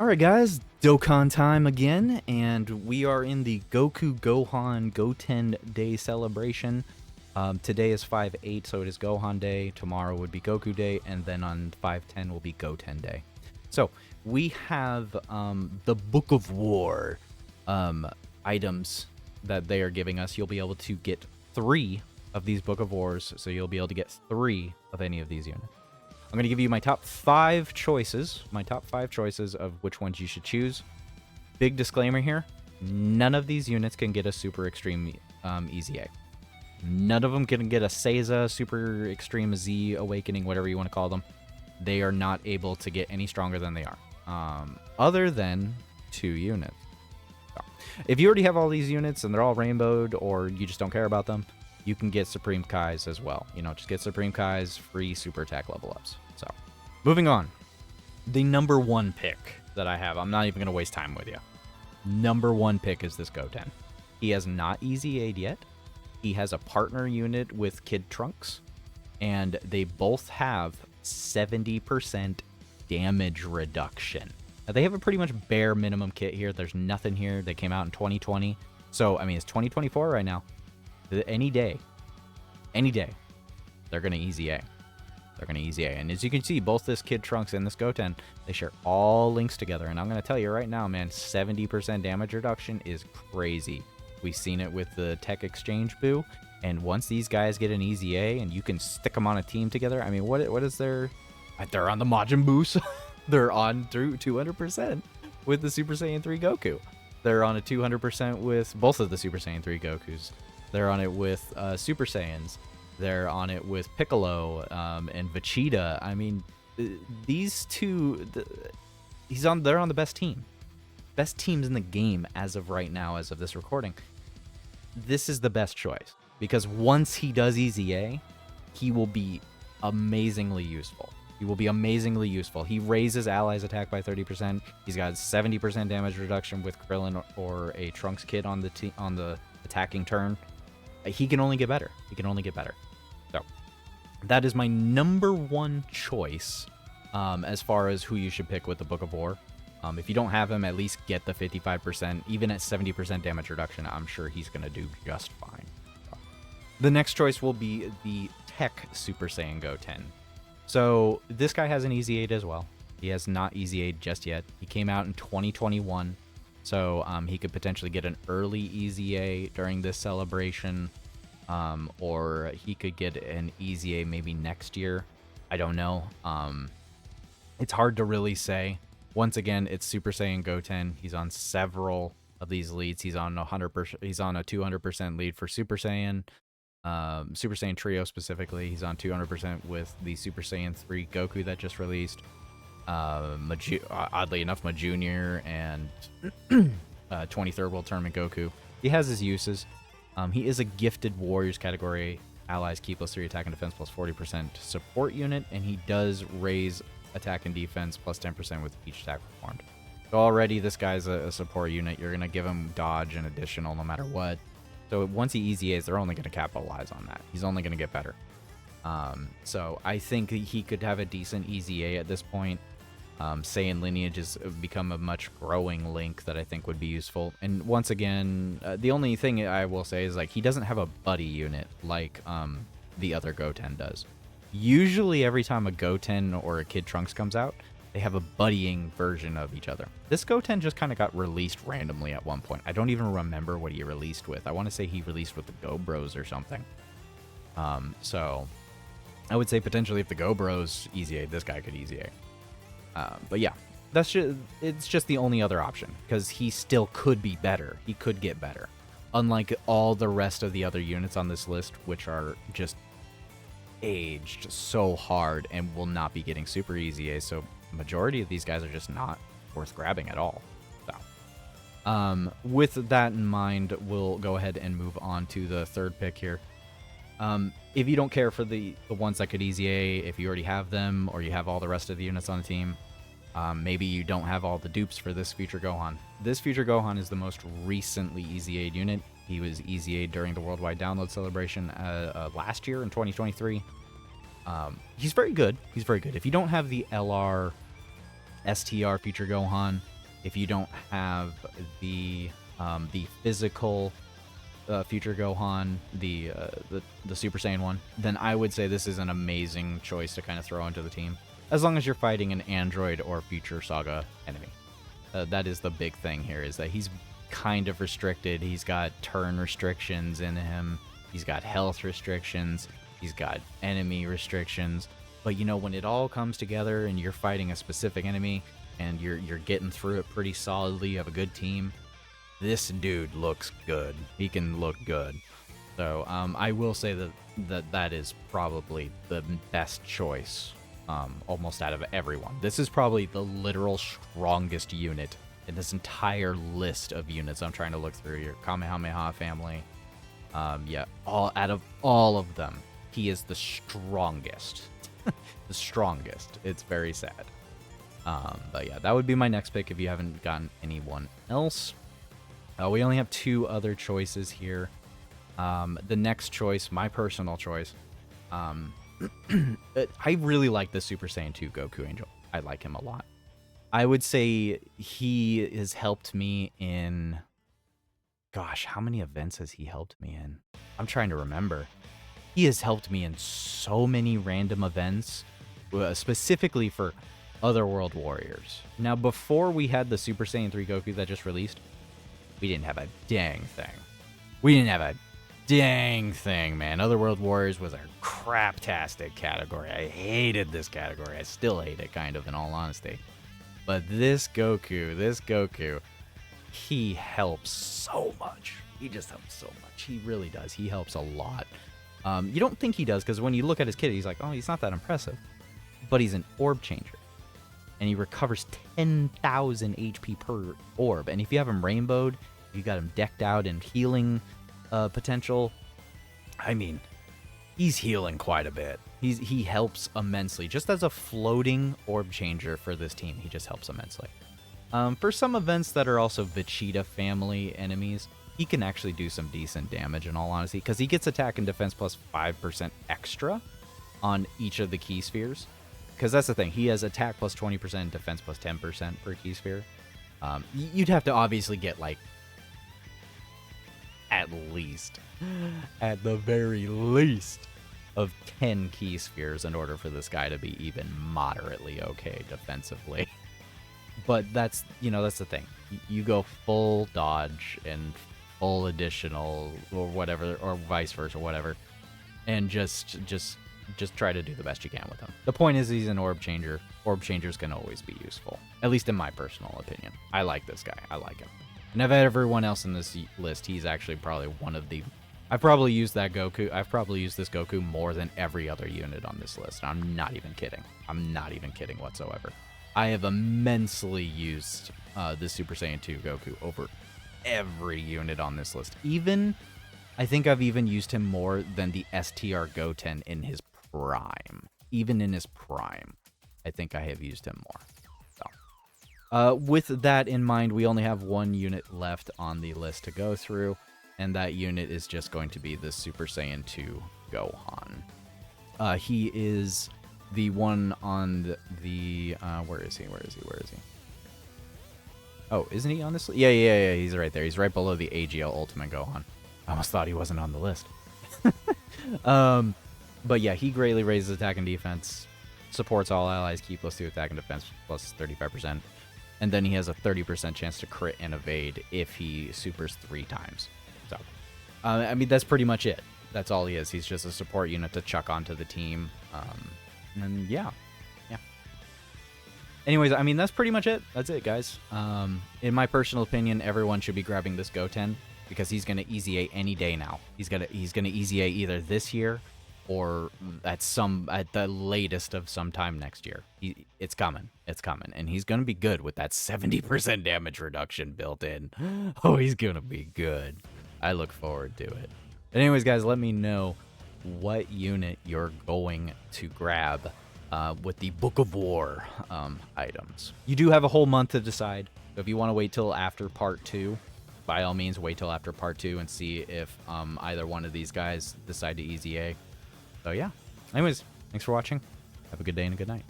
Alright guys, Dokkan time again, and we are in the Goku Gohan Goten Day celebration. Today is 5/8, so it is Gohan Day, tomorrow would be Goku Day, and then on 5/10 will be Goten Day. So, we have the Book of War items that they are giving us. You'll be able to get 3 of these Book of Wars, so you'll be able to get 3 of any of these units. I'm going to give you my top 5 choices, of which ones you should choose. Big disclaimer here, none of these units can get a Super Extreme Easy A. None of them can get a Seiza, Super Extreme Z, Awakening, whatever you want to call them. They are not able to get any stronger than they are, other than 2 units. So, if you already have all these units and they're all rainbowed, or you just don't care about them, you can get Supreme Kais as well. You know, just get Supreme Kais, free super attack level ups. So, moving on. The number 1 pick that I have, I'm not even going to waste time with you. Number 1 pick is this Goten. He has not Easy A'd yet. He has a partner unit with Kid Trunks, and they both have 70% damage reduction. Now, they have a pretty much bare minimum kit here. There's nothing here. They came out in 2020. So, I mean, it's 2024 right now. Any day, they're going to Easy A. And as you can see, both this Kid Trunks and this Goten, they share all links together. And I'm going to tell you right now, man, 70% damage reduction is crazy. We've seen it with the Tech Exchange Boo. And once these guys get an Easy A and you can stick them on a team together, I mean, what is their... They're on the Majin Buu. They're on through 200% with the Super Saiyan 3 Goku. They're on a 200% with both of the Super Saiyan 3 Gokus. They're on it with Super Saiyans. They're on it with Piccolo and Vegeta. I mean, these two, they're on the best team. Best teams in the game as of right now, as of this recording. This is the best choice. Because once he does Easy A, he will be amazingly useful. He raises allies' attack by 30%. He's got 70% damage reduction with Krillin or a Trunks kid on the attacking turn. He can only get better. So, that is my number 1 choice as far as who you should pick with the Book of War. If you don't have him, at least get the 55%. Even at 70% damage reduction, I'm sure he's going to do just fine. So, the next choice will be the TEQ Super Saiyan Goten. So, this guy has an Easy A'd as well. He has not Easy A'd just yet. He came out in 2021. So he could potentially get an early Easy A during this celebration, or he could get an Easy A maybe next year. I don't know. It's hard to really say. Once again, it's Super Saiyan Goten. He's on several of these leads. He's on 100%. He's on a 200% lead for Super Saiyan. Super Saiyan Trio specifically. He's on 200% with the Super Saiyan 3 Goku that just released. Oddly enough, Junior and 23rd World Tournament Goku. He has his uses. He is a gifted Warriors category, allies key +3 attack and defense plus 40% support unit, and he does raise attack and defense plus 10% with each attack performed. So already this guy's a support unit. You're going to give him dodge and additional no matter what. So once he Easy A's, they're only going to capitalize on that. He's only going to get better. So I think he could have a decent Easy A at this point. Saiyan lineage has become a much growing link that I think would be useful. And once again, the only thing I will say is like he doesn't have a buddy unit like the other Goten does. Usually every time a Goten or a Kid Trunks comes out, they have a buddying version of each other. This Goten just kind of got released randomly at one point. I don't even remember what he released with. I want to say he released with the Go Bros or something. So I would say potentially if the Go Bros Easy A, this guy could Easy A. But yeah, it's just the only other option, because he still could be better. He could get better. Unlike all the rest of the other units on this list, which are just aged so hard and will not be getting super Easy A. So majority of these guys are just not worth grabbing at all. So, with that in mind, we'll go ahead and move on to the 3rd pick here. If you don't care for the ones that could Easy A, if you already have them, or you have all the rest of the units on the team, maybe you don't have all the dupes for this Future Gohan. This Future Gohan is the most recently Easy A'd unit. He was Easy A'd during the Worldwide Download Celebration last year in 2023. He's very good. If you don't have the LR STR Future Gohan, if you don't have the physical Future Gohan, the Super Saiyan one, then I would say this is an amazing choice to kind of throw into the team. As long as you're fighting an Android or Future Saga enemy. That is the big thing here, is that he's kind of restricted. He's got turn restrictions in him. He's got health restrictions. He's got enemy restrictions. But you know, when it all comes together and you're fighting a specific enemy and you're getting through it pretty solidly, you have a good team, this dude looks good. He can look good. So I will say that is probably the best choice, almost out of everyone. This is probably the literal strongest unit in this entire list of units I'm trying to look through. Your Kamehameha family. Yeah, out of all of them, he is the strongest. The strongest. It's very sad. But yeah, that would be my next pick if you haven't gotten anyone else. We only have 2 other choices here. The next choice, my personal choice, I really like the Super Saiyan 2 Goku Angel. I like him a lot. I would say he has helped me in... Gosh, how many events has he helped me in? I'm trying to remember. He has helped me in so many random events, specifically for Otherworld Warriors. Now, before we had the Super Saiyan 3 Goku that just released, we didn't have a dang thing. We didn't have a dang thing, man. Otherworld Warriors was a craptastic category. I hated this category. I still hate it, kind of, in all honesty. But this Goku, he helps so much. He just helps so much. He really does. He helps a lot. You don't think he does, because when you look at his kit, he's like, oh, he's not that impressive. But he's an orb changer. And he recovers 10,000 HP per orb. And if you have him rainbowed, you got him decked out in healing potential, I mean, he's healing quite a bit. He helps immensely. Just as a floating orb changer for this team, he just helps immensely. For some events that are also Vegeta family enemies, he can actually do some decent damage, in all honesty, because he gets attack and defense plus 5% extra on each of the key spheres. Because that's the thing, he has attack plus 20% and defense plus 10% per key sphere. You'd have to obviously get, like, at the very least, of 10 key spheres in order for this guy to be even moderately okay defensively. But that's the thing. You go full dodge and full additional or whatever, or vice versa, whatever, and just try to do the best you can with him. The point is, he's an orb changer. Orb changers can always be useful, at least in my personal opinion. I like this guy. I like him. And of everyone else in this list, he's actually probably one of the... I've probably used this Goku more than every other unit on this list. I'm not even kidding. I'm not even kidding whatsoever. I have immensely used the Super Saiyan 2 Goku over every unit on this list. I think I've even used him more than the STR Goten in his prime. Even in his prime, I think I have used him more. So, with that in mind, we only have 1 unit left on the list to go through, and that unit is just going to be the Super Saiyan 2 Gohan. He is the one on the where is he? Oh, isn't he on this? Yeah, he's right there. He's right below the AGL Ultimate Gohan. I almost thought he wasn't on the list. But yeah, he greatly raises attack and defense, supports all allies, key plus 2 attack and defense plus 35%, and then he has a 30% chance to crit and evade if he supers 3 times. So, I mean, that's pretty much it. That's all he is. He's just a support unit to chuck onto the team. And yeah. Anyways, I mean, that's pretty much it. That's it, guys. In my personal opinion, everyone should be grabbing this Goten because he's gonna easy A any day now. He's gonna easy A either this year or at the latest of sometime next year. It's coming, and he's gonna be good with that 70% damage reduction built in. Oh, he's gonna be good. I look forward to it. But anyways, guys, let me know what unit you're going to grab with the Book of War items. You do have a whole month to decide. So if you want to wait till after part 2, by all means, wait till after part 2 and see if either one of these guys decide to easy A. So yeah. Anyways, thanks for watching. Have a good day and a good night.